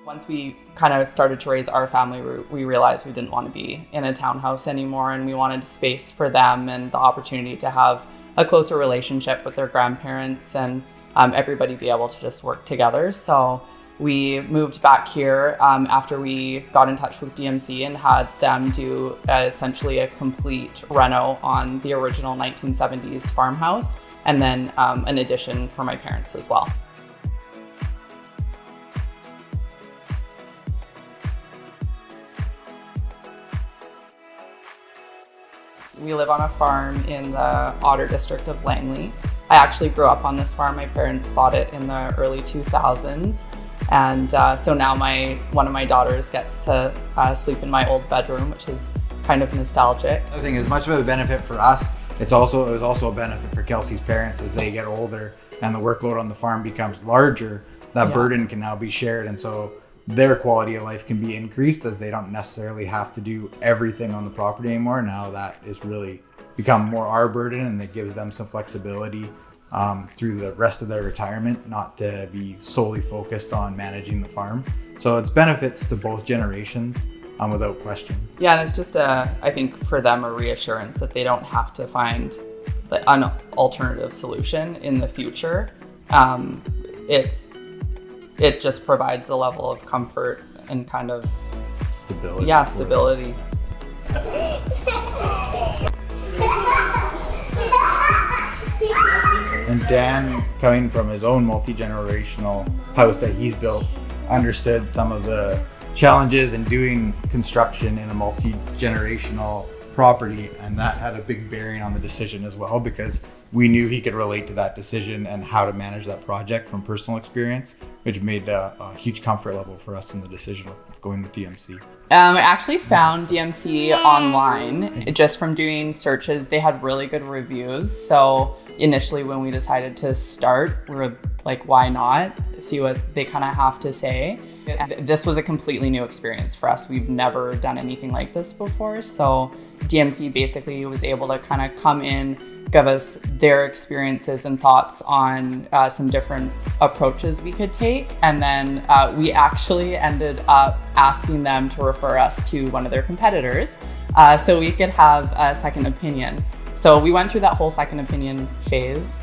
Once we kind of started to raise our family, we realized we didn't want to be in a townhouse anymore, and we wanted space for them and the opportunity to have a closer relationship with their grandparents and everybody be able to just work together. So we moved back here after we got in touch with DMC and had them do essentially a complete reno on the original 1970s farmhouse, and then an addition for my parents as well. We live on a farm in the Otter district of Langley. I actually grew up on this farm. My parents bought it in the early 2000s. And so now one of my daughters gets to sleep in my old bedroom, which is kind of nostalgic. I think as much of a benefit for us, it was also a benefit for Kelsey's parents as they get older and the workload on the farm becomes larger. That burden can now be shared. And so their quality of life can be increased as they don't necessarily have to do everything on the property anymore. Now that is really become more our burden, and it gives them some flexibility through the rest of their retirement, not to be solely focused on managing the farm. So it's benefits to both generations without question. Yeah, and it's just I think for them a reassurance that they don't have to find an alternative solution in the future. It just provides a level of comfort and kind of stability. Yeah, stability. And Dan, coming from his own multi-generational house that he's built, understood some of the challenges in doing construction in a multi-generational property, and that had a big bearing on the decision as well, because we knew he could relate to that decision and how to manage that project from personal experience, which made a huge comfort level for us in the decision of going with DMC. I actually found DMC online just from doing searches. They had really good reviews. So initially when we decided to start, we were like, why not? See what they kind of have to say. This was a completely new experience for us. We've never done anything like this before. So DMC basically was able to kind of come in, give us their experiences and thoughts on some different approaches we could take. And then we actually ended up asking them to refer us to one of their competitors so we could have a second opinion. So we went through that whole second opinion phase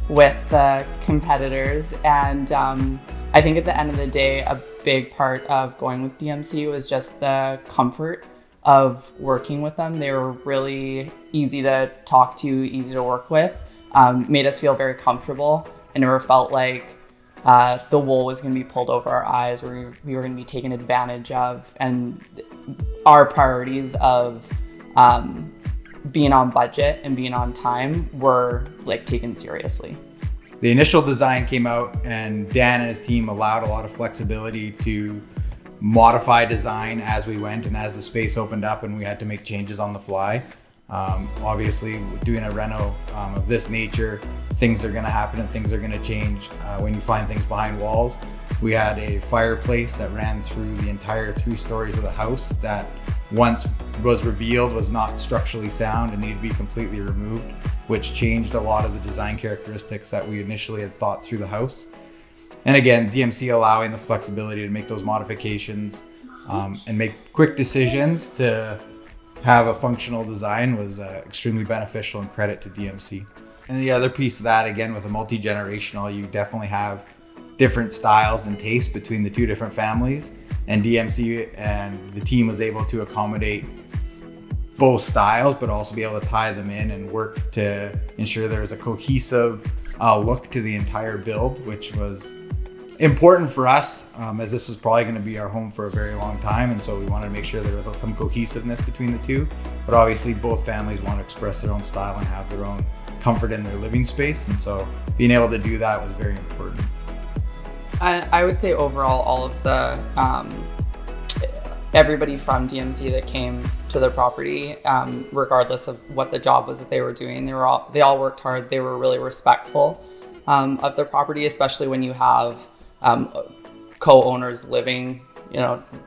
with the competitors. And I think at the end of the day, a big part of going with DMC was just the comfort of working with them. They were really easy to talk to, easy to work with, made us feel very comfortable. I never felt like the wool was going to be pulled over our eyes, or we were going to be taken advantage of. And our priorities of being on budget and being on time were like taken seriously. The initial design came out, and Dan and his team allowed a lot of flexibility to modify design as we went and as the space opened up and we had to make changes on the fly. Obviously, doing a reno of this nature, things are going to happen and things are going to change when you find things behind walls. We had a fireplace that ran through the entire 3 stories of the house that once was revealed was not structurally sound and needed to be completely removed, which changed a lot of the design characteristics that we initially had thought through the house. And again, DMC allowing the flexibility to make those modifications and make quick decisions to have a functional design was extremely beneficial, and credit to DMC. And the other piece of that, again, with a multi-generational, you definitely have different styles and tastes between the 2 different families. And DMC and the team was able to accommodate both styles, but also be able to tie them in and work to ensure there was a cohesive look to the entire build, which was important for us as this was probably going to be our home for a very long time. And so we wanted to make sure there was some cohesiveness between the 2, but obviously both families want to express their own style and have their own comfort in their living space. And so being able to do that was very important. I would say overall, all of the everybody from DMC that came to the property, regardless of what the job was that they were doing, they all worked hard. They were really respectful of the property, especially when you have co-owners living,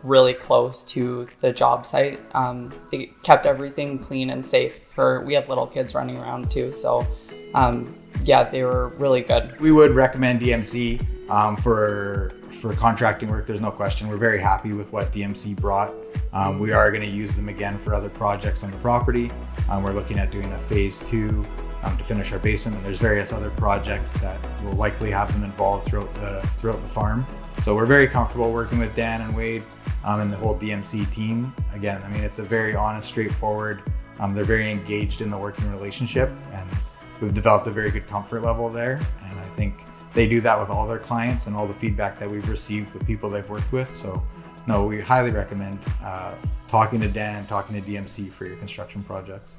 really close to the job site. They kept everything clean and safe. We have little kids running around too, so yeah, they were really good. We would recommend DMC for for contracting work, there's no question. We're very happy with what DMC brought. We are going to use them again for other projects on the property. We're looking at doing a phase 2 to finish our basement, and there's various other projects that will likely have them involved throughout the farm. So we're very comfortable working with Dan and Wade and the whole DMC team. Again, I mean, it's a very honest, straightforward. They're very engaged in the working relationship, and we've developed a very good comfort level there. And I think they do that with all their clients and all the feedback that we've received with people they've worked with. So no, we highly recommend talking to Dan, talking to DMC for your construction projects.